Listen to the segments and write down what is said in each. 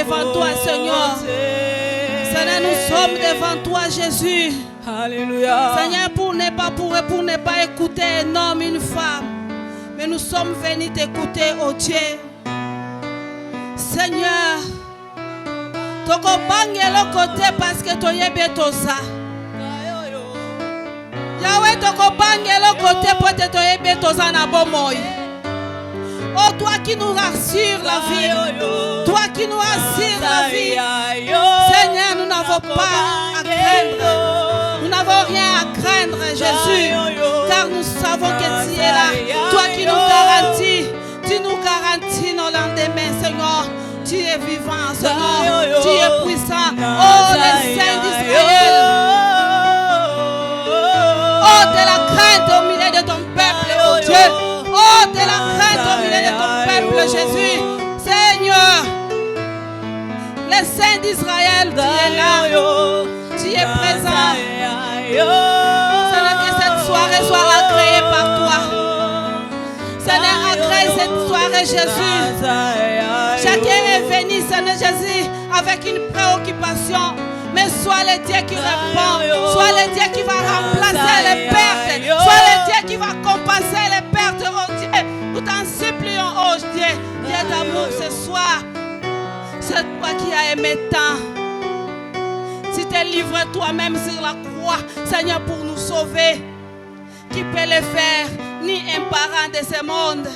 devant toi, Seigneur. Seigneur, nous sommes devant toi, Jésus. Alléluia. Seigneur, pour ne pas écouter un homme, une femme, mais nous sommes venus t'écouter, oh Dieu. Seigneur, toko bangelo côté parce que tu es betosa. Yahweh, toko bangelo côté pour te toyer betosa na bomoy. Oh, toi qui nous rassures la vie, toi qui nous rassures la vie, Seigneur, nous n'avons pas à craindre. Nous n'avons rien à craindre, Jésus, car nous savons que tu es là. Toi qui nous garantis nos lendemains, Seigneur. Tu es vivant, Seigneur. Tu es puissant. Oh, les saints d'Israël. Oh, de la crainte au milieu de ton peuple, oh Dieu. Oh, de la crainte au milieu de ton peuple, Jésus. Seigneur, les saints d'Israël, tu es là. Tu es présent. Seigneur, que cette soirée soit agréée par toi. Seigneur, agrée cette soirée, Jésus. Chacun est venu, Seigneur Jésus, avec une préoccupation. Mais sois le Dieu qui répond. Sois le Dieu qui va remplacer les pertes. Sois le Dieu qui va compenser les pertes, oh Dieu. Nous t'en supplions, oh Dieu. Dieu d'amour, ce soir. C'est toi qui as aimé tant. Tu t'es livré toi-même sur la croix, Seigneur, pour nous sauver. Qui peut le faire? Ni un parent de ce monde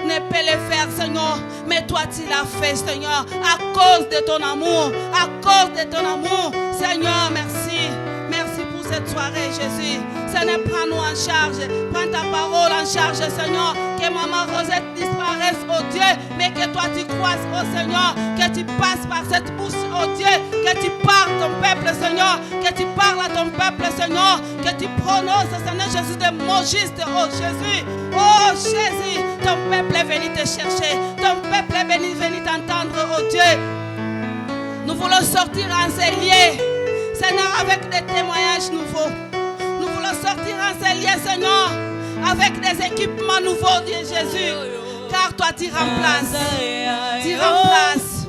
ne peut le faire, Seigneur. Mais toi, tu l'as fait, Seigneur, à cause de ton amour. À cause de ton amour. Seigneur, merci. Merci pour cette soirée, Jésus. Seigneur, prends-nous en charge. Prends ta parole en charge, Seigneur. Que maman Rosette disparaisse, oh Dieu. Mais que toi, tu croises, oh Seigneur. Que tu passes par cette bouche, oh Dieu. Que tu parles ton peuple, Seigneur. Que tu parles à ton peuple, Seigneur. Que tu prononces, Seigneur Jésus, des mots justes, oh Jésus. Oh Jésus, ton peuple est venu te chercher. Ton peuple est venu t'entendre, oh Dieu. Nous voulons sortir enseigner, Seigneur, avec des témoignages nouveaux. Nous voulons sortir enseigner, Seigneur, avec des équipements nouveaux, Dieu Jésus. Car toi, tu remplaces. Tu remplaces.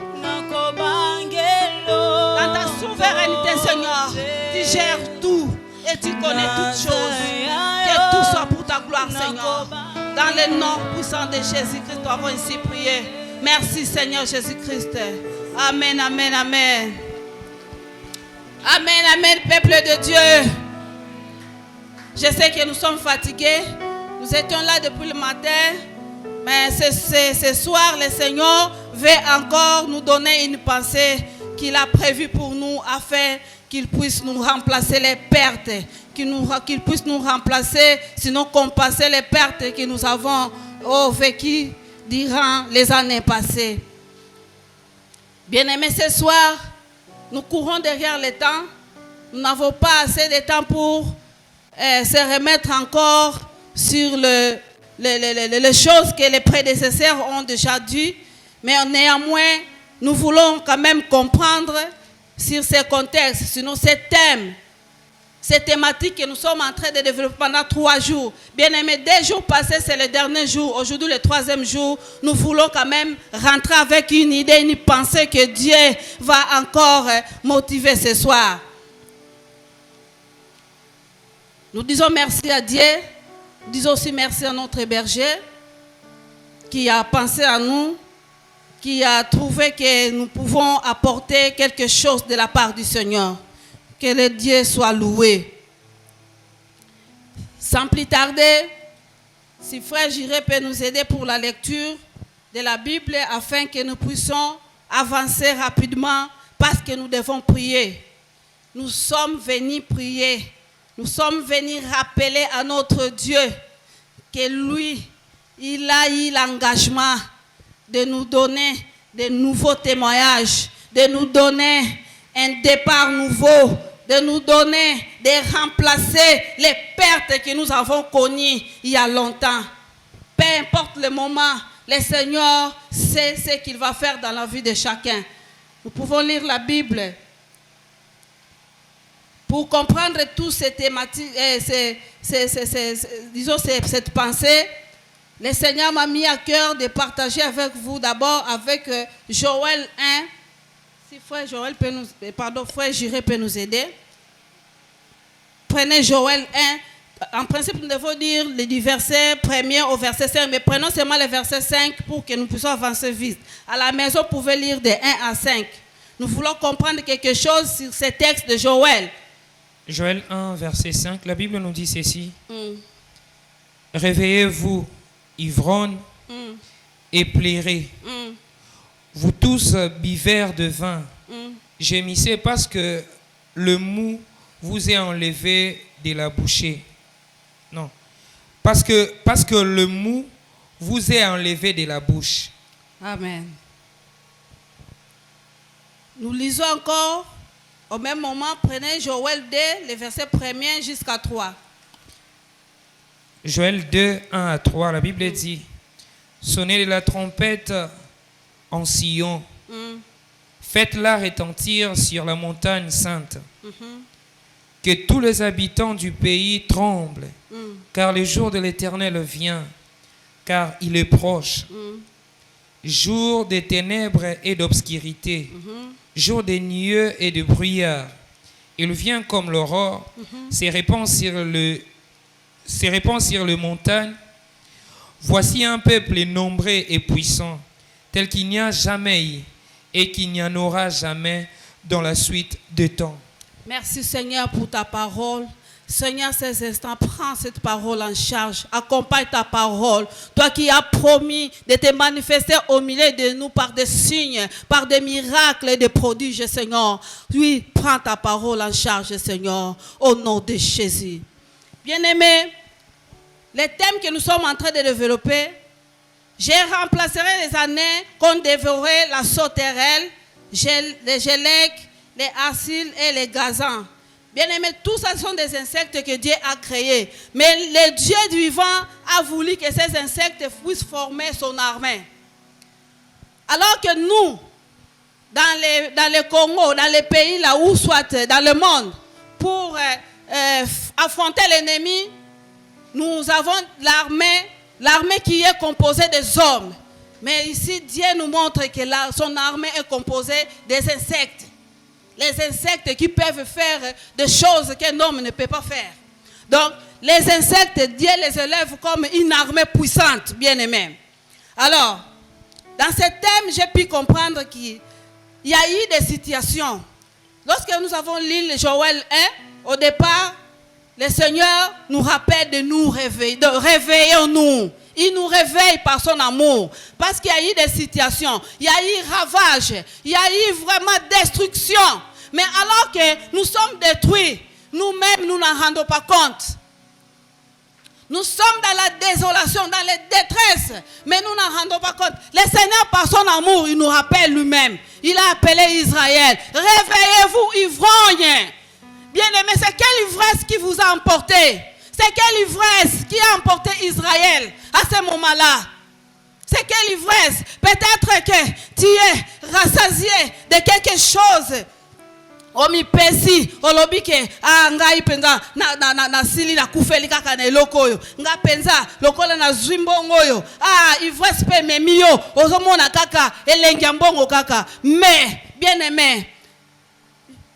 Dans ta souveraineté, Seigneur, tu gères tout et tu connais toutes choses. Que tout soit pour ta gloire, Seigneur. Dans le nom puissant de Jésus-Christ, nous avons ainsi prié. Merci, Seigneur Jésus-Christ. Amen, amen, amen. Amen, amen, peuple de Dieu. Je sais que nous sommes fatigués. Nous étions là depuis le matin. Mais ce soir, le Seigneur veut encore nous donner une pensée qu'il a prévue pour nous afin qu'il puisse nous remplacer les pertes. Qu'il puisse nous remplacer, sinon compenser les pertes que nous avons vécues durant les années passées. Bien-aimés, ce soir, nous courons derrière le temps. Nous n'avons pas assez de temps pour se remettre encore sur les choses que les prédécesseurs ont déjà dit. Mais néanmoins, nous voulons quand même comprendre sur ces contextes, sur ces thèmes, ces thématiques que nous sommes en train de développer pendant 3 jours. Bien aimé, 2 jours passés, c'est le dernier jour. Aujourd'hui, le 3e jour, nous voulons quand même rentrer avec une idée, une pensée que Dieu va encore motiver ce soir. Nous disons merci à Dieu. Nous disons aussi merci à notre berger qui a pensé à nous, qui a trouvé que nous pouvons apporter quelque chose de la part du Seigneur. Que le Dieu soit loué. Sans plus tarder, si frère Jiré peut nous aider pour la lecture de la Bible afin que nous puissions avancer rapidement parce que nous devons prier. Nous sommes venus prier. Nous sommes venus rappeler à notre Dieu que lui, il a eu l'engagement de nous donner de nouveaux témoignages, de nous donner un départ nouveau, de nous donner, de remplacer les pertes que nous avons connues il y a longtemps. Peu importe le moment, le Seigneur sait ce qu'il va faire dans la vie de chacun. Nous pouvons lire la Bible pour comprendre toutes ces thématiques, disons cette pensée. Le Seigneur m'a mis à cœur de partager avec vous d'abord avec Joël 1, Si frère Joël peut nous, frère Jiré peut nous aider. Prenez Joël 1. En principe, nous devons dire du verset 1er au verset 5, mais prenons seulement le verset 5 pour que nous puissions avancer vite. À la maison, vous pouvez lire de 1 à 5. Nous voulons comprendre quelque chose sur ces textes de Joël. Joël 1, verset 5, la Bible nous dit ceci. Réveillez-vous, ivrognes, et pleurez. Vous tous buveurs de vin, gémissez parce que le mou vous est enlevé de la bouchée. Non. Parce que le mou vous est enlevé de la bouche. Amen. Nous lisons encore. Au même moment, prenez Joël 2, les versets 1er jusqu'à 3. Joël 2, 1 à 3, la Bible dit, sonnez la trompette en Sion. Faites-la retentir sur la montagne sainte. Que tous les habitants du pays tremblent, car le jour de l'Éternel vient, car il est proche. Jour de ténèbres et d'obscurité, jour de nuées et de brouillard. Il vient comme l'aurore, se répand sur les montagnes. Voici un peuple nombreux et puissant, tel qu'il n'y a jamais eu et qu'il n'y en aura jamais dans la suite des temps. Merci Seigneur pour ta parole. Seigneur, ces instants, prends cette parole en charge. Accompagne ta parole. Toi qui as promis de te manifester au milieu de nous par des signes, par des miracles et des prodiges, Seigneur. Oui, prends ta parole en charge, Seigneur, au nom de Jésus. Bien-aimés, les thèmes que nous sommes en train de développer, je remplacerai les années qu'on dévorait la sauterelle, les gélèques, les arcilles et les gazans. Bien aimé, tout ça sont des insectes que Dieu a créés. Mais le Dieu vivant a voulu que ces insectes puissent former son armée. Alors que nous, dans le Congo, dans les pays là où soit dans le monde, pour affronter l'ennemi, nous avons l'armée qui est composée des hommes. Mais ici, Dieu nous montre que son armée est composée des insectes. Les insectes qui peuvent faire des choses qu'un homme ne peut pas faire. Donc, les insectes, Dieu les élève comme une armée puissante, bien aimé. Alors, dans ce thème, j'ai pu comprendre qu'il y a eu des situations. Lorsque nous avons lu le Joël 1, au départ, le Seigneur nous rappelle de nous réveiller, réveillons-nous. Il nous réveille par son amour. Parce qu'il y a eu des situations, il y a eu ravage, il y a eu vraiment destruction. Mais alors que nous sommes détruits, nous-mêmes, nous n'en rendons pas compte. Nous sommes dans la désolation, dans la détresse, mais nous n'en rendons pas compte. Le Seigneur, par son amour, il nous rappelle lui-même. Il a appelé Israël. Réveillez-vous, ivrognes. Bien-aimés, c'est quelle ivresse qui vous a emporté? C'est quelle ivresse qui a emporté Israël à ce moment-là? C'est quelle ivresse? Peut-être que tu es rassasié de quelque chose. Omipesi olobike ngai penza na sili na kufeli kaka na eloko yo nga penza lokola na zwimbongo yo ivresse pe memio ozomona kaka elengi mbongo kaka. Mais bien aimé,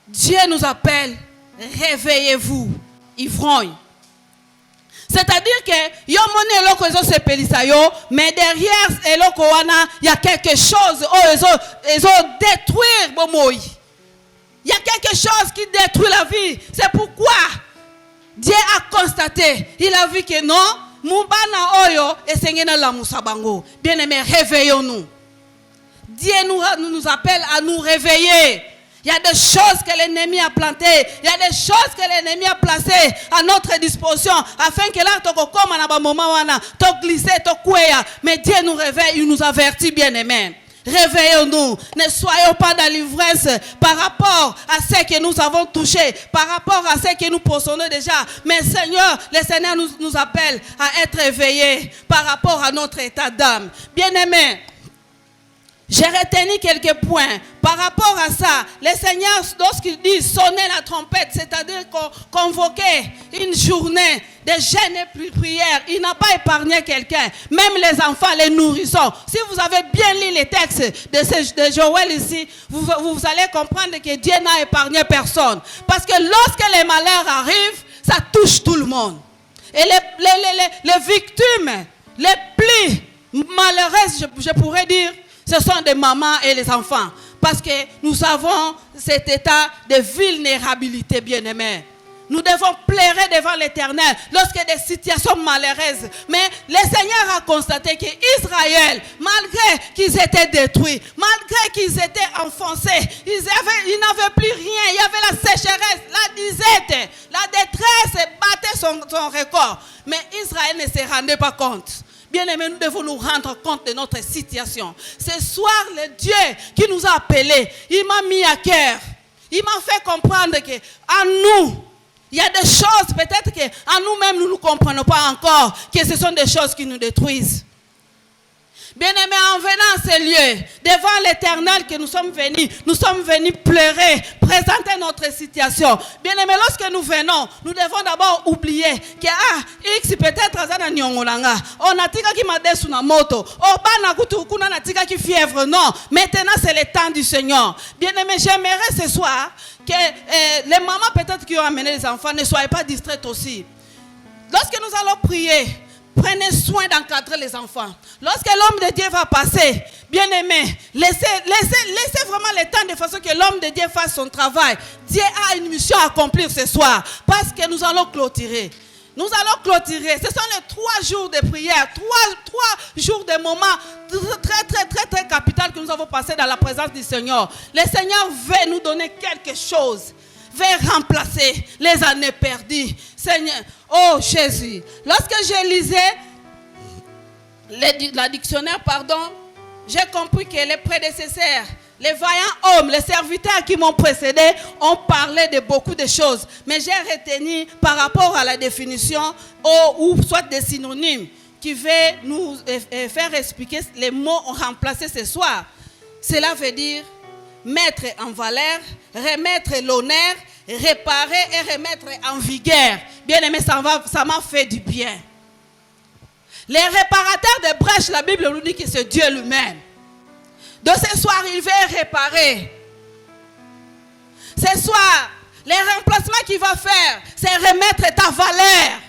Dieu nous appelle, réveillez-vous, ivrognes. C'est-à-dire que yo moni eloko ezo sepelisa yo, mais derrière eloko wana il y a quelque chose ezo détruire bomoi. Il y a quelque chose qui détruit la vie. C'est pourquoi Dieu a constaté. Il a vu que non, Mubana Oyo et Sengena la Musabango. Bien-aimés, réveillons-nous. Dieu nous appelle à nous réveiller. Il y a des choses que l'ennemi a plantées. Il y a des choses que l'ennemi a placées à notre disposition. Afin que là, tu glisses, tu couilles. Mais Dieu nous réveille, il nous avertit, bien-aimés. Réveillons-nous, ne soyons pas dans l'ivresse par rapport à ce que nous avons touché, par rapport à ce que nous possédons déjà. Mais Seigneur, le Seigneur nous appelle à être éveillés par rapport à notre état d'âme. Bien-aimés, J'ai retenu quelques points. Par rapport à ça, le Seigneur, lorsqu'il dit sonner la trompette, c'est-à-dire convoquer une journée de jeûne et prière, il n'a pas épargné quelqu'un. Même les enfants, les nourrissons. Si vous avez bien lu les textes de Joël ici, vous allez comprendre que Dieu n'a épargné personne. Parce que lorsque les malheurs arrivent, ça touche tout le monde. Et les victimes les plus malheureuses, je pourrais dire, ce sont des mamans et les enfants. Parce que nous avons cet état de vulnérabilité, bien-aimés. Nous devons pleurer devant l'Éternel lorsqu'il y a des situations malheureuses. Mais le Seigneur a constaté qu'Israël, malgré qu'ils étaient détruits, malgré qu'ils étaient enfoncés, ils n'avaient plus rien. Il y avait la sécheresse, la disette, la détresse battait son record. Mais Israël ne se rendait pas compte. Bien-aimés, nous devons nous rendre compte de notre situation. Ce soir, le Dieu qui nous a appelés, il m'a mis à cœur. Il m'a fait comprendre qu'en nous, il y a des choses, peut-être qu'en nous-mêmes, nous ne comprenons pas encore que ce sont des choses qui nous détruisent. Bien-aimés, en venant à ces lieux, devant l'Éternel que nous sommes venus pleurer, présenter notre situation. Bien-aimés, lorsque nous venons, nous devons d'abord oublier que X peut-être azana nyongolanga, on a tika ki madesu na moto, bana kutukuna na tika ki fièvre. Non, maintenant c'est le temps du Seigneur. Bien-aimés, j'aimerais ce soir que les mamans peut-être qui ont amené les enfants ne soient pas distraites aussi. Lorsque nous allons prier, prenez soin d'encadrer les enfants. Lorsque l'homme de Dieu va passer, bien-aimé, laissez vraiment le temps de façon que l'homme de Dieu fasse son travail. Dieu a une mission à accomplir ce soir parce que nous allons clôturer. Nous allons clôturer. Ce sont les 3 jours de prière, 3 jours de moments très capitaux que nous avons passé dans la présence du Seigneur. Le Seigneur veut nous donner quelque chose. Veut remplacer les années perdues. Seigneur, oh Jésus, lorsque je lisais la dictionnaire, j'ai compris que les prédécesseurs, les vaillants hommes, les serviteurs qui m'ont précédé ont parlé de beaucoup de choses. Mais j'ai retenu par rapport à la définition ou soit des synonymes qui veulent nous faire expliquer les mots remplacés ce soir. Cela veut dire mettre en valeur, remettre l'honneur, réparer et remettre en vigueur. Bien aimé, ça m'a fait du bien. Les réparateurs de brèches, la Bible nous dit que c'est Dieu lui-même. Donc ce soir, il veut réparer. Ce soir, les remplacements qu'il va faire, c'est remettre ta valeur.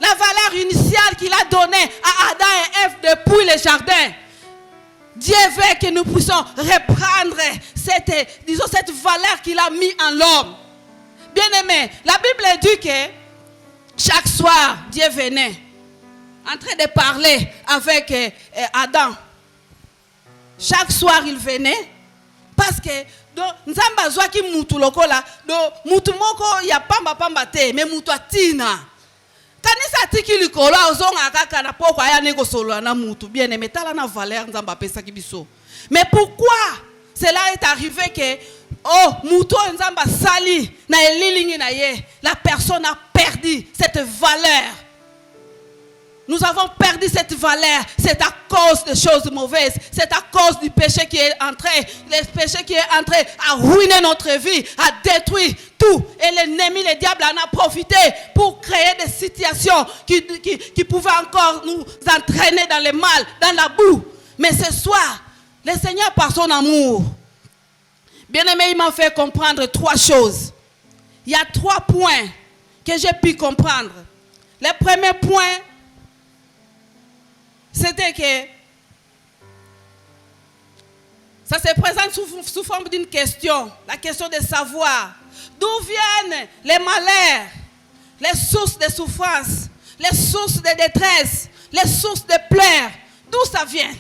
La valeur initiale qu'il a donnée à Adam et Ève depuis le jardin. Dieu veut que nous puissions reprendre cette valeur qu'il a mise en l'homme. Bien-aimé, la Bible dit que chaque soir, Dieu venait en train de parler avec Adam. Chaque soir, il venait parce que Nzamba zwaki mutu lokola do mutu moko ya pamba te me mutu atina. Kanisa tiki likolo ozonga kaka na poko aya nego solo na mutu bien aimé tala na valeur Nzamba pesa kibiso. Mais pourquoi cela est arrivé que mutu Nzamba sali na elilingi na ye, la personne a perdu cette valeur. Nous avons perdu cette valeur. C'est à cause des choses mauvaises. C'est à cause du péché qui est entré. Le péché qui est entré a ruiné notre vie, a détruit tout. Et l'ennemi, le diable en a profité pour créer des situations qui pouvaient encore nous entraîner dans le mal, dans la boue. Mais ce soir, le Seigneur, par son amour, bien-aimé, il m'a fait comprendre 3 choses. Il y a 3 points que j'ai pu comprendre. Le premier point, c'était que ça se présente sous forme d'une question. La question de savoir d'où viennent les malheurs, les sources de souffrance, les sources de détresse, les sources de pleurs. D'où ça vient?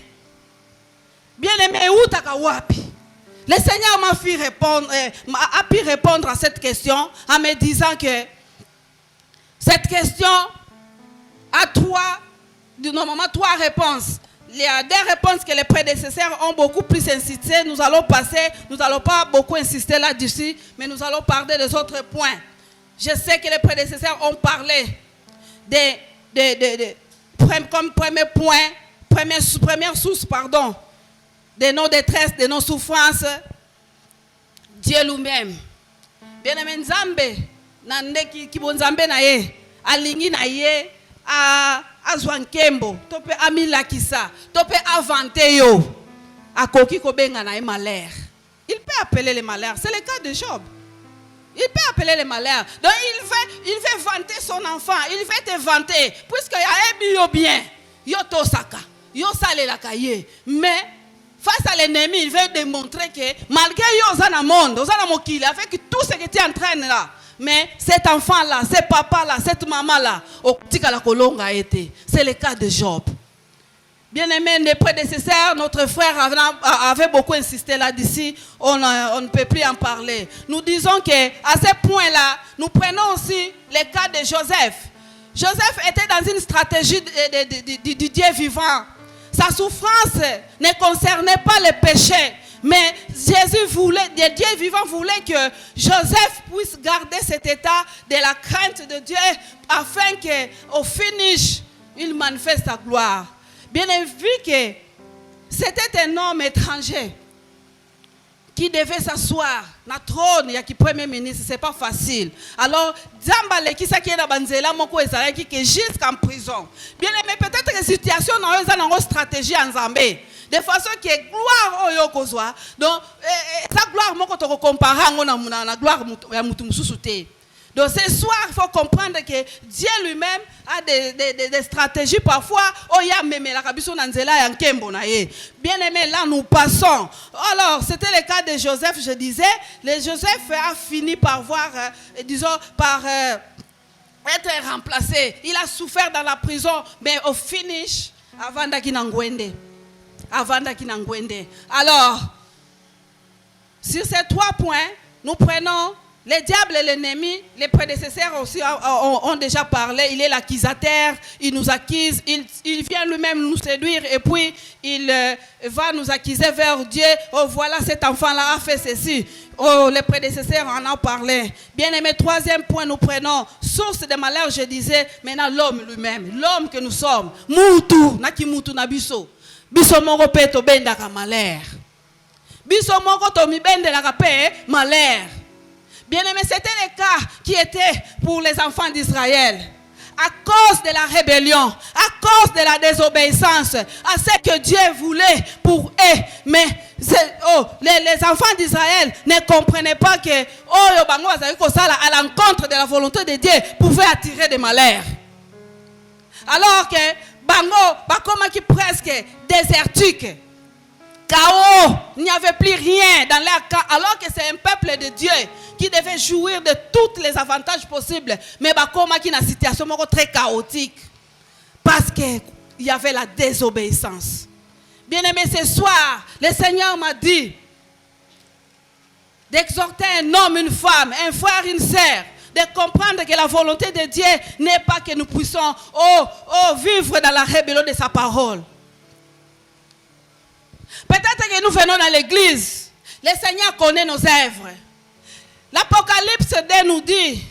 Bien aimé, où t'as wapi? Le Seigneur a pu répondre à cette question en me disant que cette question a 3 réponses. Il y a 2 réponses que les prédécesseurs ont beaucoup plus insisté. Nous allons pas beaucoup insister là-dessus, mais nous allons parler des autres points. Je sais que les prédécesseurs ont parlé comme premier point, première source, de nos détresses, de nos souffrances, Dieu lui-même. Bien-aimé Nzambe, nande ki bonzambe na ye, alingi na ye, azwankembo, tope amilakisa, tope avante yo, akoki kobenga na ye malheur. Il peut appeler les malheurs, c'est le cas de Job. Il peut appeler les malheurs. Donc il veut vanter son enfant, il veut te vanter, puisque il a bien, yo tosaka, yo sale la kaye, mais face à l'ennemi, il veut démontrer que malgré yo zana monde, zana mokili, avec tout ce que tu entraînes là, mais cet enfant-là, ce papa-là, cette maman-là, c'est le cas de Job. Bien-aimés, les prédécesseurs, notre frère avait beaucoup insisté là-dessus, on ne peut plus en parler. Nous disons qu'à ce point-là, nous prenons aussi le cas de Joseph. Joseph était dans une stratégie du Dieu vivant. Sa souffrance ne concernait pas le péché. Mais Dieu vivant voulait que Joseph puisse garder cet état de la crainte de Dieu afin qu'au finish, il manifeste sa gloire. Bien vu que c'était un homme étranger qui devait s'asseoir na trône ya ki premier ministre, c'est pas facile. Alors, Zambale qui sa qui est na banzela moko ezalaki que jusqu'en prison. Bien aimé, peut-être que situation na eza na stratégie en Zambé. De façon que gloire oyo kozwa. Donc sa gloire moko to comparer na gloire ya mutu mususu te. Donc ce soir, il faut comprendre que Dieu lui-même a des stratégies parfois. Bien aimé, là nous passons. Alors, c'était le cas de Joseph, je disais. Joseph a fini par voir, par être remplacé. Il a souffert dans la prison, mais au finish, avant d'Akinangwende. Alors, sur ces 3 points, nous prenons le diable et l'ennemi. Les prédécesseurs aussi ont déjà parlé. Il est l'accusateur, il nous accuse, il vient lui-même nous séduire et puis il va nous accuser vers Dieu. Oh voilà, cet enfant-là a fait ceci. Oh, les prédécesseurs en ont parlé. Bien aimé, 3e point, nous prenons source de malheur, je disais, maintenant l'homme lui-même, l'homme que nous sommes. Moutou, naki moutou na biso. Biso moko peto benda ka malheur. Biso moko to mi bende la ka pe malheur. Bien aimé, c'était le cas qui était pour les enfants d'Israël. À cause de la rébellion, à cause de la désobéissance, à ce que Dieu voulait pour eux. Mais les enfants d'Israël ne comprenaient pas que à l'encontre de la volonté de Dieu pouvait attirer des malheurs. Alors que Bango, comme qui presque désertique. Chaos, il n'y avait plus rien dans leur cas, alors que c'est un peuple de Dieu qui devait jouir de tous les avantages possibles. Mais comme qui est une situation très chaotique, parce qu'il y avait la désobéissance. Bien aimé, ce soir, le Seigneur m'a dit d'exhorter un homme, une femme, un frère, une sœur, de comprendre que la volonté de Dieu n'est pas que nous puissions vivre dans la rébellion de sa parole. Peut-être que nous venons dans l'église, le Seigneur connaît nos œuvres. L'Apocalypse nous dit,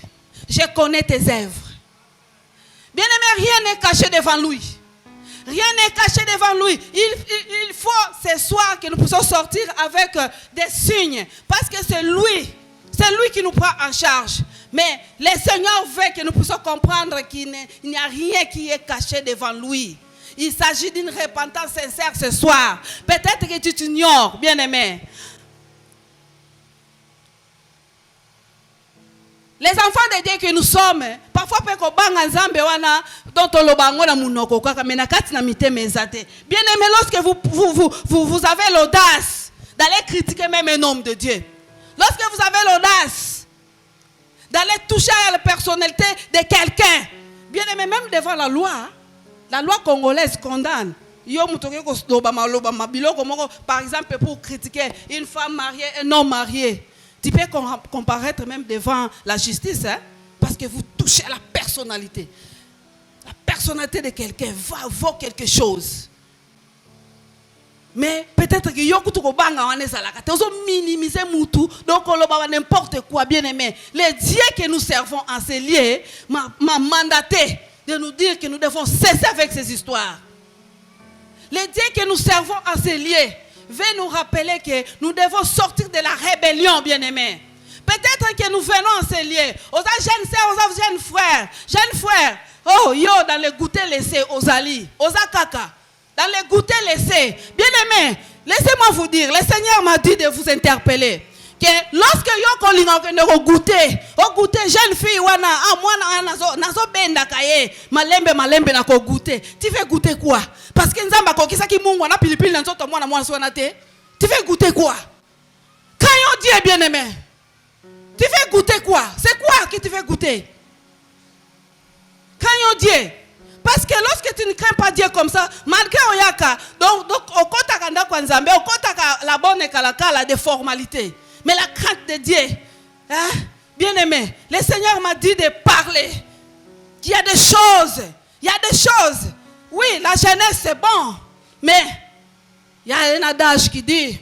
je connais tes œuvres. Bien aimé, rien n'est caché devant lui. Rien n'est caché devant lui. Il faut ce soir que nous puissions sortir avec des signes. Parce que c'est lui qui nous prend en charge. Mais le Seigneur veut que nous puissions comprendre qu'il n'y a rien qui est caché devant lui. Il s'agit d'une repentance sincère ce soir. Peut-être que tu t'ignores, bien-aimé. Les enfants de Dieu que nous sommes, parfois, bien-aimé, lorsque vous avez l'audace d'aller critiquer même un homme de Dieu, lorsque vous avez l'audace d'aller toucher à la personnalité de quelqu'un, bien-aimé, même devant la loi congolaise condamne. Par exemple, pour critiquer une femme mariée, un homme marié, tu peux comparaître même devant la justice, hein, parce que vous touchez à la personnalité. La personnalité de quelqu'un vaut quelque chose. Mais peut-être que vous minimiser Moutou, donc on va n'importe quoi, bien aimé. Le Dieu que nous servons en ces lieux m'a mandaté de nous dire que nous devons cesser avec ces histoires. Le Dieu que nous servons en ces lieux veut nous rappeler que nous devons sortir de la rébellion, bien-aimés. Peut-être que nous venons en ces lieux. Aux jeunes sœurs, aux jeunes frères. Oh, yo, dans le goûter laissé, aux ali, aux akaka. Dans le goûter laissé. Bien-aimés, laissez-moi vous dire, le Seigneur m'a dit de vous interpeller. Que lorsque yo kolinga au goûter jeune fille wana moi nazo benda kaye malembe na ko goûter. Tu veux goûter quoi? Parce que nzamba ko kisaki mungu na pilipili na nzoto mwana swana te. Tu veux goûter quoi? Quand on dit bien-aimé, tu veux goûter quoi? C'est quoi que tu veux goûter? Quand on dit, parce que lorsque tu ne crains pas Dieu comme ça, malgré oyaka, donc au kota kanda kwa nzambe, au kota la bonne kalakala de formalité. Mais la crainte de Dieu, hein, bien aimé, le Seigneur m'a dit de parler. Qu'il y a des choses. Oui, la jeunesse c'est bon. Mais il y a un adage qui dit,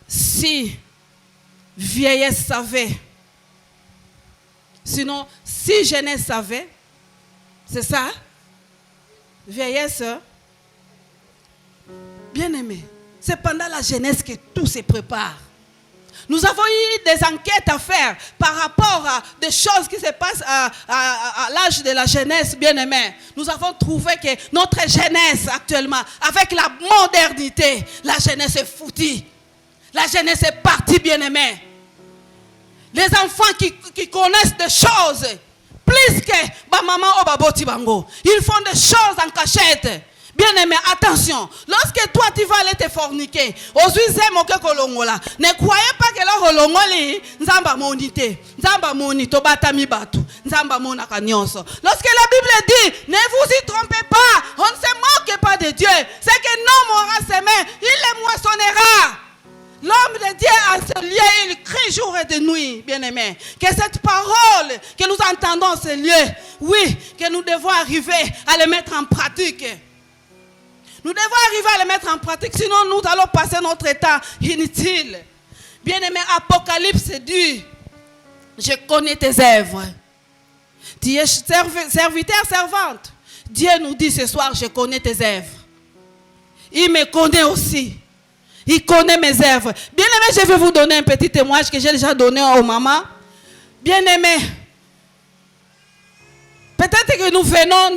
si vieillesse savait, sinon si jeunesse savait, c'est ça, vieillesse, bien aimé, c'est pendant la jeunesse que tout se prépare. Nous avons eu des enquêtes à faire par rapport à des choses qui se passent à l'âge de la jeunesse, bien-aimé. Nous avons trouvé que notre jeunesse actuellement, avec la modernité, la jeunesse est foutue. La jeunesse est partie, bien-aimé. Les enfants qui connaissent des choses, plus que ba maman ou ba boti bango, ils font des choses en cachette. Bien-aimé, attention. Lorsque toi tu vas aller te forniquer, ne croyez pas que là rolongoli nzamba monité, nzamba monito batami batu, nzamba monaka nyonso. Lorsque la Bible dit, ne vous y trompez pas, on ne se moque pas de Dieu. C'est que l'homme aura semé, il les moissonnera. L'homme de Dieu en ce lieu, il crie jour et de nuit, bien-aimé. Que cette parole que nous entendons en ce lieu, oui, que nous devons arriver à le mettre en pratique. Nous devons arriver à le mettre en pratique, sinon nous allons passer notre temps inutile. Bien-aimé, Apocalypse dit, je connais tes œuvres. Tu es serviteur, servante. Dieu nous dit ce soir, je connais tes œuvres. Il me connaît aussi. Il connaît mes œuvres. Bien-aimé, je vais vous donner un petit témoignage que j'ai déjà donné aux mamans. Bien-aimé, peut-être que nous venons,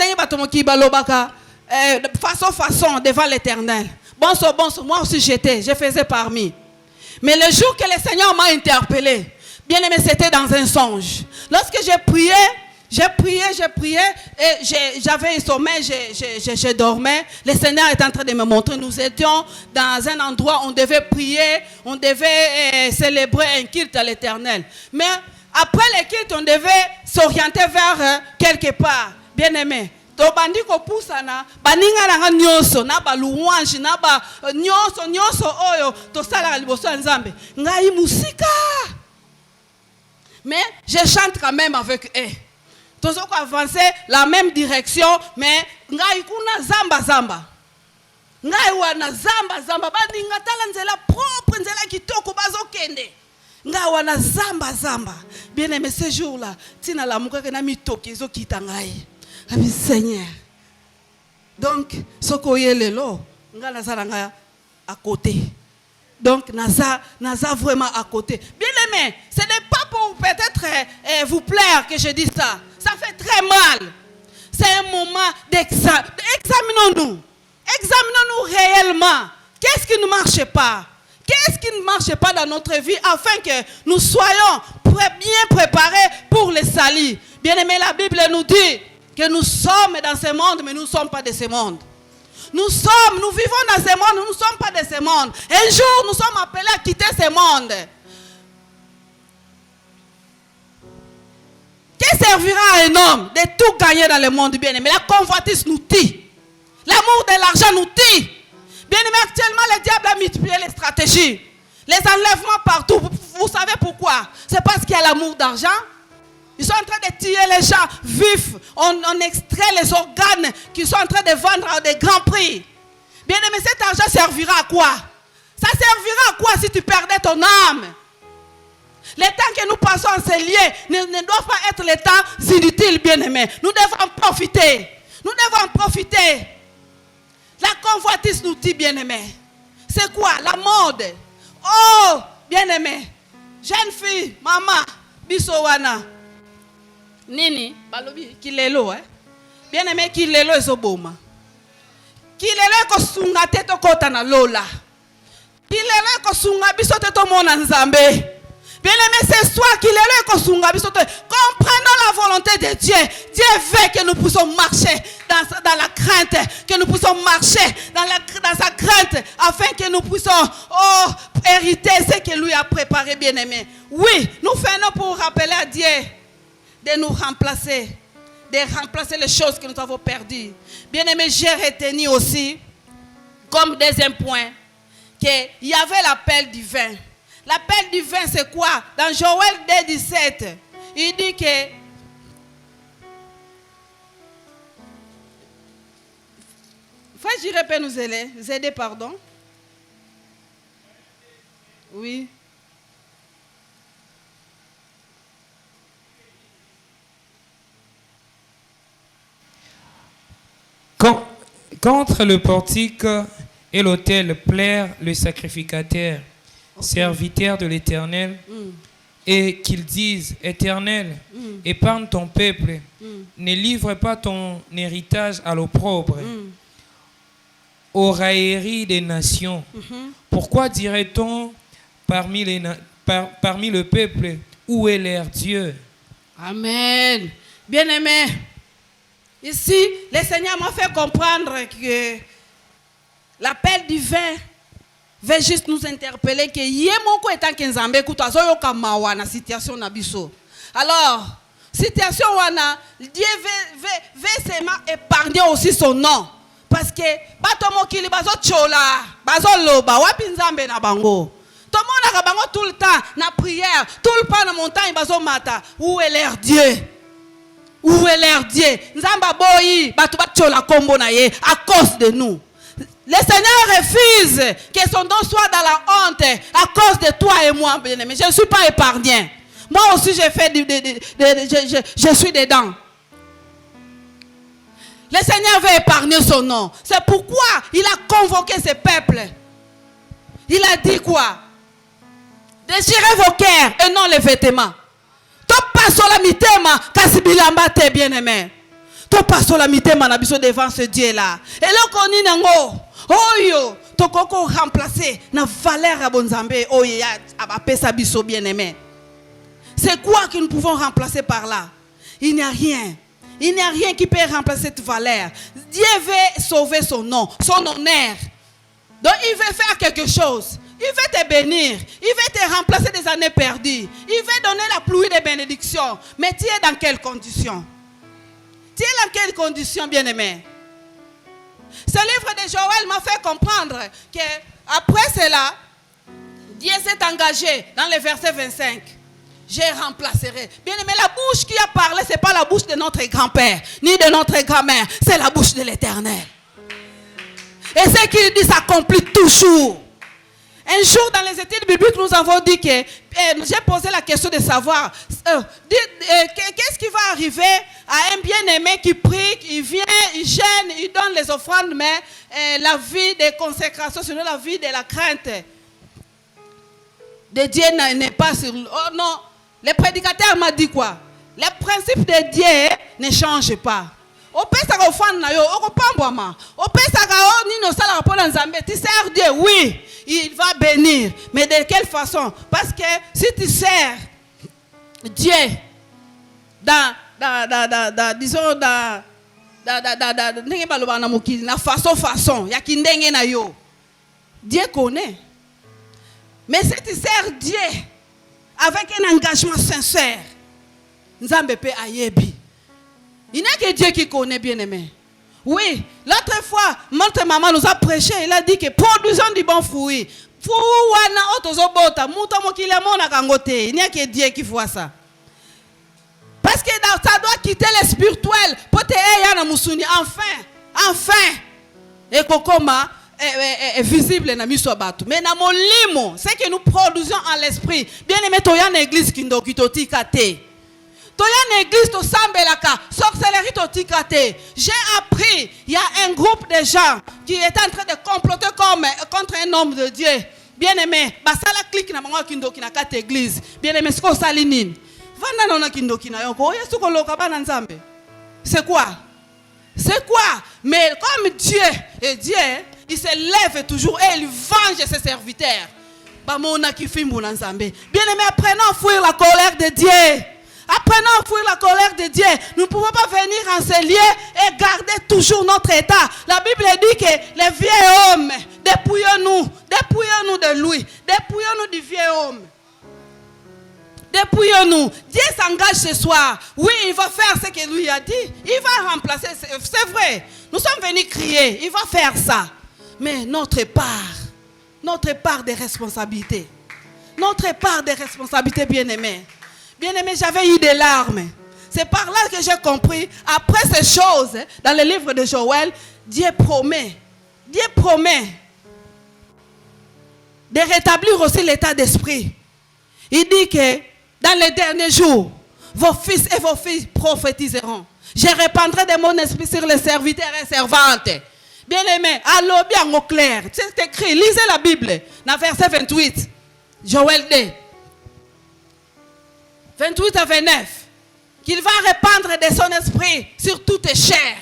façon devant l'Éternel. Bon, moi aussi je faisais parmi. Mais le jour que le Seigneur m'a interpellé, bien aimé, c'était dans un songe. Lorsque j'ai prié et j'avais un sommeil, je dormais. Le Seigneur est en train de me montrer. Nous étions dans un endroit où on devait prier, on devait célébrer un culte à l'Éternel. Mais après le culte, on devait s'orienter vers quelque part. Bien aimé. To bandi ko pusana baninga na nyonso na ba louange na ba nyonso oyo to sala liboso nzambe ngai musika, mais je chante quand même avec eux. Tous ko avancer la même direction, mais ngai kuna zamba ngai wana zamba baninga tala nzela propre nzela kitoko bazokende ngai wana zamba bien aimé. Ce jour là tina la muka na mitoki ezokita ngai. Ami Seigneur. Donc, ce qu'on y est là, on à côté. Donc, naza vraiment à côté. Bien aimé, ce n'est pas pour peut-être vous plaire que je dis ça. Ça fait très mal. C'est un moment d'examen. Examinons-nous. Examinons-nous réellement. Qu'est-ce qui ne marche pas? Qu'est-ce qui ne marche pas dans notre vie afin que nous soyons bien préparés pour le salut? Bien aimé, la Bible nous dit que nous sommes dans ce monde, mais nous ne sommes pas de ce monde. Nous vivons dans ce monde, nous ne sommes pas de ce monde. Un jour, nous sommes appelés à quitter ce monde. Que servira à un homme de tout gagner dans le monde, bien-aimé? La convoitise nous tue. L'amour de l'argent nous tue. Bien-aimé, actuellement, le diable a multiplié les stratégies. Les enlèvements partout. Vous savez pourquoi? C'est parce qu'il y a l'amour d'argent. Ils sont en train de tuer les gens vifs. On extrait les organes qu'ils sont en train de vendre à des grands prix. Bien aimé, cet argent servira à quoi? Ça servira à quoi si tu perdais ton âme? Les temps que nous passons en ces lieux ne doivent pas être les temps inutiles, bien aimé. Nous devons en profiter. Nous devons en profiter. La convoitise nous dit, bien aimé. C'est quoi? La mode. Oh, bien-aimé. Jeune fille, maman, bisowana. Nini, balobi, kilelo, hein? Bien-aimé, kilelo ezoboma. Kilelo ekosunga te tokota na lola. Kilelo ekosunga biso te tomona nzambe. Bien-aimé, c'est soi qui comprenons la volonté de Dieu. Dieu veut que nous puissions marcher dans la crainte, que nous puissions marcher dans sa crainte, afin que nous puissions hériter ce que lui a préparé, bien-aimé. Oui, nous faisons pour rappeler à Dieu de nous remplacer, de remplacer les choses que nous avons perdues. Bien-aimé, j'ai retenu aussi, comme deuxième point, qu'il y avait l'appel divin. L'appel divin, c'est quoi? Dans Joël 2,17, il dit que Frère Jiré peut nous aider, pardon. Oui. Contre le portique et l'autel plaire le sacrificateur, serviteur de l'Éternel, et qu'ils disent: Éternel, épargne ton peuple, ne livre pas ton héritage à l'opprobre, aux railleries des nations. Pourquoi dirait-on parmi le peuple, où est leur Dieu? Amen. Bien-aimé, ici, le Seigneur m'a fait comprendre que l'appel divin veut juste nous interpeller que yemoko etant kenzambe kuta zoyo kamawa na situation na biso. Alors, situation wana, Dieu veut seulement épargner aussi son nom. Parce que batomo kili bazo chola, bazo loba, wapi nzambe na bango. Tout le monde a bango tout le temps na prière, tout le temps na montagne bazo mata. Où est leur Dieu? Où est leur Dieu? Nzamba boyi, batu chola kombo na ye à cause de nous. Le Seigneur refuse que son nom soit dans la honte à cause de toi et moi, bien-aimé. Je ne suis pas épargné. Moi aussi, je suis dedans. Le Seigneur veut épargner son nom. C'est pourquoi il a convoqué ce peuple. Il a dit quoi? Déchirez vos cœurs et non les vêtements. Top pas sur la mitema, kasibilamba te bien-aimé. Top pas sur la mitema na biso devant ce Dieu-là. Et là, qu'on y nango. Oh yo, tokoko remplacer na valeur à bonzambe. Oh ya, abapesa biso bien-aimé. C'est quoi que nous pouvons remplacer par là? Il n'y a rien. Il n'y a rien qui peut remplacer cette valeur. Dieu veut sauver son nom, son honneur. Donc il veut faire quelque chose. Il veut te bénir. Il veut te remplacer des années perdues. Il veut donner la pluie de bénédictions. Mais tu es dans quelles conditions? Tu es dans quelles conditions, bien-aimé? Ce livre de Joël m'a fait comprendre qu'après cela, Dieu s'est engagé dans le verset 25. Je remplacerai. Bien aimé, la bouche qui a parlé, ce n'est pas la bouche de notre grand-père, ni de notre grand-mère, c'est la bouche de l'Éternel. Et ce qu'il dit s'accomplit toujours. Un jour, dans les études bibliques, nous avons dit que, j'ai posé la question de savoir, qu'est-ce qui va arriver à un bien-aimé qui prie, il vient, il gêne, il donne les offrandes, mais la vie de consécration, selon la vie de la crainte de Dieu n'est pas sur... Oh non, le prédicateur m'a dit quoi? Les principes de Dieu ne changent pas. Tu sers Dieu, oui, il va bénir. Mais de quelle façon? Parce que si tu sers Dieu disons, façon, Dieu connaît. Mais si tu sers Dieu avec un engagement sincère, Nzambe pe ayebi. Il n'y a que Dieu qui connaît, bien-aimé. Oui, l'autre fois, notre maman nous a prêché, il a dit que produisons du bon fruit. Il n'y a que Dieu qui voit ça. Parce que ça doit quitter le spirituel. Enfin. Et kokoma est visible dans miso batu. Mais dans mon limo, c'est que nous produisons en l'esprit. Bien aimé, toya na église kindo kitoti kate. Toya l'église to sambelaka, sorcellerie to tikate. J'ai appris, il y a un groupe de gens qui est en train de comploter contre un homme de Dieu. Bien-aimé, basala clique na mangwa kindoki na kate église. Bien-aimé, ce qu'on salinine. Vanda na kindoki na yoko, yesu ko loka bana nzambe. C'est quoi? C'est quoi? Mais comme Dieu est Dieu, il se lève toujours et il venge ses serviteurs. Bien-aimé, apprenons à fuir la colère de Dieu. Apprenons à fuir la colère de Dieu. Nous ne pouvons pas venir en ce lieu et garder toujours notre état. La Bible dit que les vieux hommes, dépouillons-nous de lui, dépouillons-nous du vieux homme. Dépouillons-nous. Dieu s'engage ce soir. Oui, il va faire ce que lui a dit. Il va remplacer, c'est vrai. Nous sommes venus crier, il va faire ça. Mais notre part de responsabilité. Notre part de responsabilité, bien-aimé. Bien-aimé, j'avais eu des larmes. C'est par là que j'ai compris. Après ces choses, dans le livre de Joël, Dieu promet de rétablir aussi l'état d'esprit. Il dit que dans les derniers jours, vos fils et vos filles prophétiseront. Je répandrai de mon esprit sur les serviteurs et servantes. Bien-aimé, allô bien au clair. C'est écrit, lisez la Bible, dans verset 28, Joël 2. 28 à 29. Qu'il va répandre de son esprit sur toutes les chairs.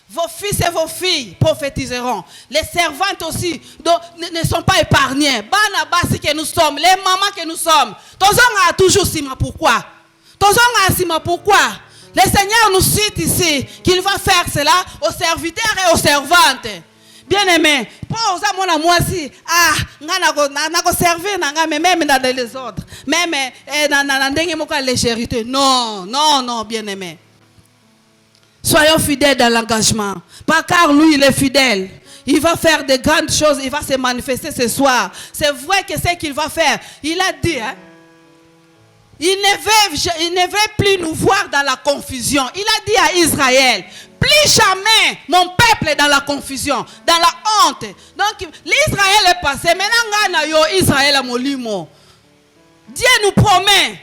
Vos fils et vos filles prophétiseront. Les servantes aussi ne sont pas épargnées. Banabasi que nous sommes, les mamans que nous sommes. Tozon a toujours sima pourquoi? Tozon a sima pourquoi? Le Seigneur nous cite ici qu'il va faire cela aux serviteurs et aux servantes. Bien-aimés, pour ça, moi aussi, nako servir même dans les autres, même dans la légèreté. Non, bien-aimés. Soyons fidèles dans l'engagement. Pas car lui, il est fidèle. Il va faire de grandes choses, il va se manifester ce soir. C'est vrai que c'est qu'il va faire. Il a dit, hein, il ne veut plus nous voir dans la confusion. Il a dit à Israël, plus jamais mon peuple est dans la confusion, dans la honte. Donc l'Israël est passé. Maintenant, Israël a molimo. Dieu nous promet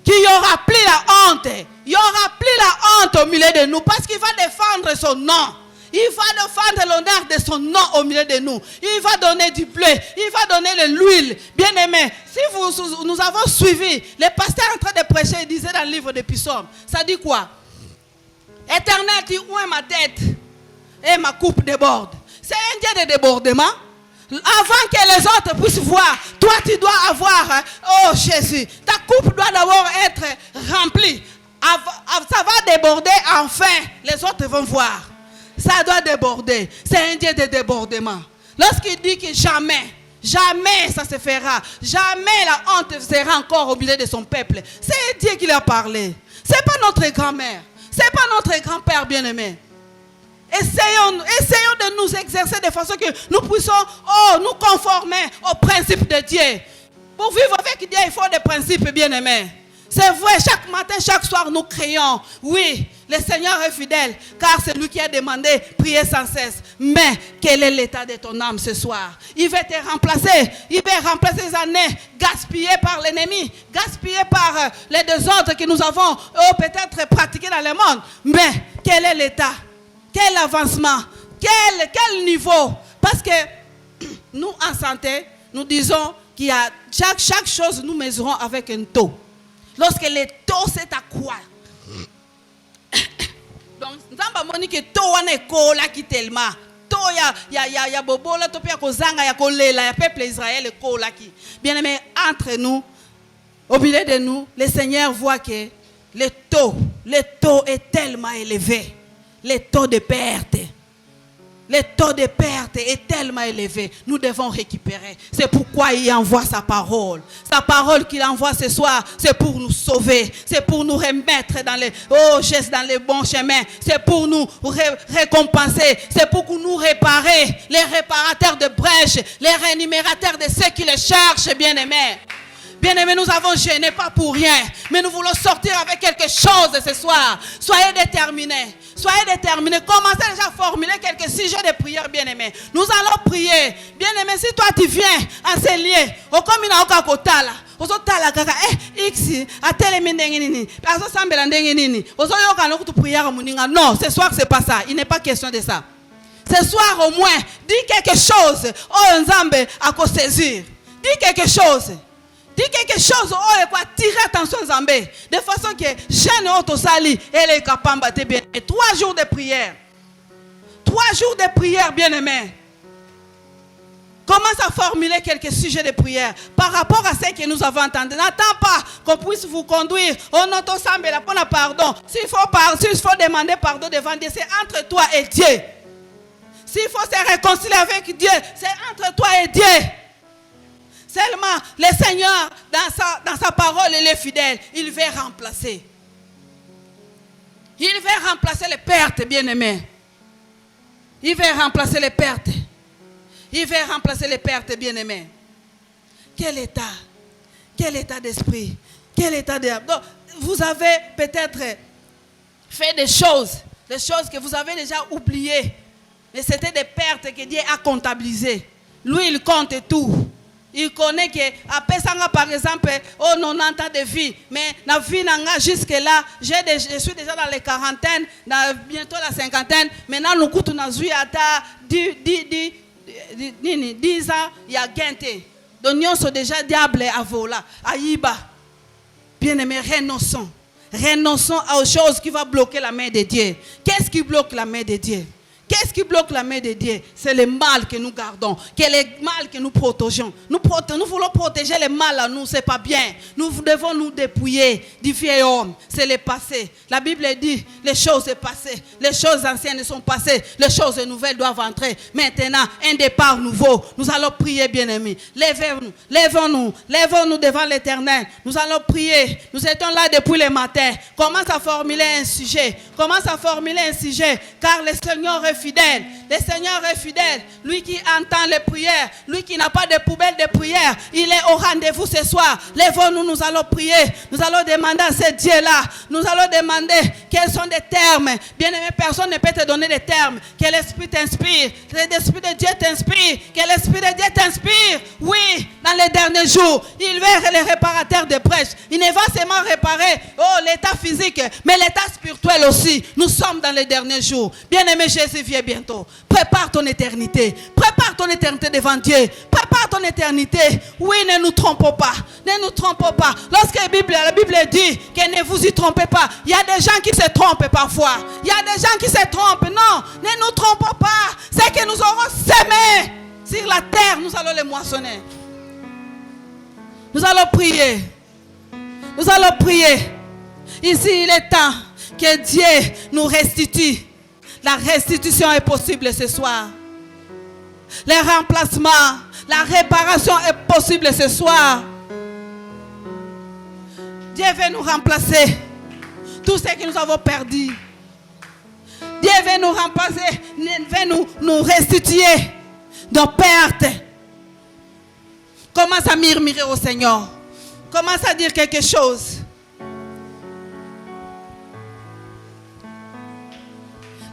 qu'il n'y aura plus la honte. Il n'y aura plus la honte au milieu de nous parce qu'il va défendre son nom. Il va défendre l'honneur de son nom au milieu de nous. Il va donner du blé. Il va donner de l'huile. Bien-aimés, si nous avons suivi, les pasteurs en train de prêcher, ils disaient dans le livre des psaumes, ça dit quoi? Éternel, tu oins ma tête et ma coupe déborde. C'est un Dieu de débordement. Avant que les autres puissent voir, toi tu dois avoir, oh Jésus, ta coupe doit d'abord être remplie. Ça va déborder, enfin, les autres vont voir. Ça doit déborder. C'est un Dieu de débordement. Lorsqu'il dit que jamais ça se fera, jamais la honte sera encore au milieu de son peuple, c'est Dieu qui l'a parlé. C'est pas notre grand-mère, c'est pas notre grand-père bien-aimé. Essayons de nous exercer de façon que nous puissions nous conformer aux principes de Dieu. Pour vivre avec Dieu, il faut des principes bien-aimés. C'est vrai, chaque matin, chaque soir, nous crions. Oui, le Seigneur est fidèle, car c'est lui qui a demandé, prier sans cesse. Mais quel est l'état de ton âme ce soir? Il va te remplacer. Il va remplacer les années gaspillées par l'ennemi, gaspillées par les désordres que nous avons peut-être pratiqués dans le monde. Mais quel est l'état? Quel avancement? Quel niveau? Parce que nous, en santé, nous disons qu'il y a chaque chose, nous mesurons avec un taux. Lorsque le taux, c'est à quoi? Donc, nous avons dit que le taux est cola qui tellement. Taux, il y a bobo, là, topia kozanga, il y a kolela, il y a peuple Israël, le cola qui. Bien aimé, entre nous, au milieu de nous, le Seigneur voit que le taux est tellement élevé. Le taux de perte. Le taux de perte est tellement élevé. Nous devons récupérer. C'est pourquoi il envoie sa parole. Sa parole qu'il envoie ce soir, c'est pour nous sauver. C'est pour nous remettre dans les bons chemins. C'est pour nous récompenser. C'est pour nous réparer. Les réparateurs de brèches. Les rémunérateurs de ceux qui les cherchent, bien-aimés. Bien-aimés, nous avons gêné pas pour rien. Mais nous voulons sortir avec quelque chose ce soir. Soyez déterminés. Soyez déterminés. Commencez déjà à formuler quelques sujets de prière, bien-aimés. Nous allons prier. Bien-aimés, si toi tu viens enseigner, au comme il a aucun kotala, au tala kaka, X, à tel nini, à ce sambela nini, au yoka no tu prière muninga. Non, ce soir c'est pas ça. Il n'est pas question de ça. Ce soir au moins, dis quelque chose. Oh, Nzambe, à quoi saisir. Dis quelque chose. Dis quelque chose, oh, et quoi, tirer attention Nzambe. De façon que jeune autosali, elle est capable de bien. Et 3 jours de prière. 3 jours de prière, bien-aimés. Commence à formuler quelques sujets de prière par rapport à ce que nous avons entendu. N'attends pas qu'on puisse vous conduire. On entend ça, mais là, pour pardon. S'il faut demander pardon devant Dieu, c'est entre toi et Dieu. S'il faut se réconcilier avec Dieu, c'est entre toi et Dieu. Seulement, le Seigneur, dans sa parole, il est fidèle. Il veut remplacer. Il veut remplacer les pertes, bien-aimés. Il veut remplacer les pertes. Il veut remplacer les pertes, bien-aimés. Quel état d'esprit. Quel état de... Donc, vous avez peut-être fait des choses que vous avez déjà oubliées. Mais c'était des pertes que Dieu a comptabilisées. Lui, il compte tout. Il connaît que, après ça, par exemple, oh, 90 ans de vie. Mais la vie, jusque-là, je suis déjà dans les quarantaines, bientôt la cinquantaine. Maintenant, nous coûtons à 10 ans, il y a gagné. Donc, nous sommes déjà diable à voler, à Iba. Bien-aimés, renonçons. Renonçons aux choses qui vont bloquer la main de Dieu. Qu'est-ce qui bloque la main de Dieu? Qu'est-ce qui bloque la main de Dieu? C'est le mal que nous gardons, c'est le mal que nous protégeons. Nous voulons protéger le mal à nous, c'est pas bien. Nous devons nous dépouiller du vieil homme. C'est le passé. La Bible dit, les choses sont passées, les choses anciennes sont passées, les choses nouvelles doivent entrer. Maintenant, un départ nouveau. Nous allons prier, bien-aimés. Lèvons-nous devant l'Éternel. Nous allons prier. Nous étions là depuis le matin. Commence à formuler un sujet. Car le Seigneur est fidèle. Le Seigneur est fidèle. Lui qui entend les prières, lui qui n'a pas de poubelle de prière, il est au rendez-vous ce soir. Lèvons-nous, nous allons prier. Nous allons demander à ce Dieu-là. Nous allons demander quels sont des termes. Bien-aimé, personne ne peut te donner des termes. Que l'Esprit t'inspire. Que l'Esprit de Dieu t'inspire. Que l'Esprit de Dieu t'inspire. Oui, dans les derniers jours, il va être le réparateur de brèches. Il ne va seulement réparer l'état physique, mais l'état spirituel aussi. Nous sommes dans les derniers jours. Bien-aimé, Jésus vient bientôt. Prépare ton éternité. Prépare ton éternité devant Dieu. Prépare ton éternité. Oui, ne nous trompons pas. Ne nous trompons pas. Lorsque la Bible dit que ne vous y trompez pas, il y a des gens qui se trompent parfois. Il y a des gens qui se trompent. Non, ne nous trompons pas. C'est que nous aurons semé sur la terre, nous allons les moissonner. Nous allons prier. Nous allons prier. Ici, il est temps que Dieu nous restitue. La restitution est possible ce soir. Le remplacement, la réparation est possible ce soir. Dieu veut nous remplacer tout ce que nous avons perdu. Dieu veut nous remplacer, veut nous restituer nos pertes. Commence à murmurer au Seigneur. Commence à dire quelque chose.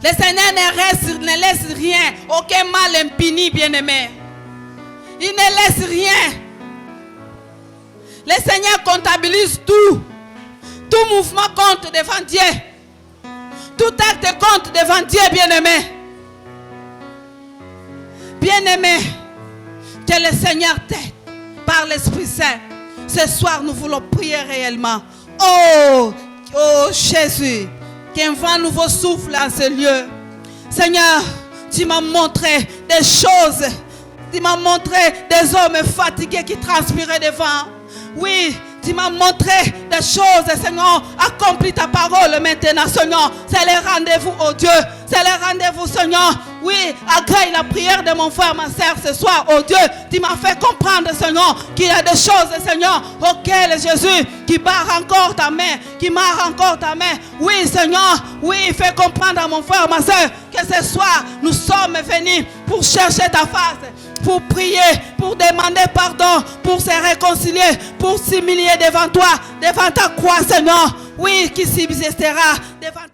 Le Seigneur ne laisse rien, aucun mal impuni, bien-aimé. Il ne laisse rien. Le Seigneur comptabilise tout. Tout mouvement compte devant Dieu. Tout acte compte devant Dieu, bien-aimé. Bien-aimé, que le Seigneur t'aide par l'Esprit Saint. Ce soir, nous voulons prier réellement. Oh Jésus, qu'un vent nouveau souffle en ce lieu. Seigneur, tu m'as montré des choses. Tu m'as montré des hommes fatigués qui transpiraient devant. Oui, tu m'as montré des choses, Seigneur. Accomplis ta parole maintenant, Seigneur. C'est le rendez-vous, oh Dieu. C'est le rendez-vous, Seigneur. Oui, agrée la prière de mon frère, ma soeur ce soir, oh Dieu. Tu m'as fait comprendre, Seigneur, qu'il y a des choses, Seigneur, auxquelles Jésus, qui barre encore ta main, qui marre encore ta main. Oui, Seigneur, oui, fais comprendre à mon frère, ma soeur, que ce soir, nous sommes venus pour chercher ta face, pour prier, pour demander pardon, pour se réconcilier, pour s'humilier devant toi, devant ta croix, Seigneur. Oui, qui subsistera devant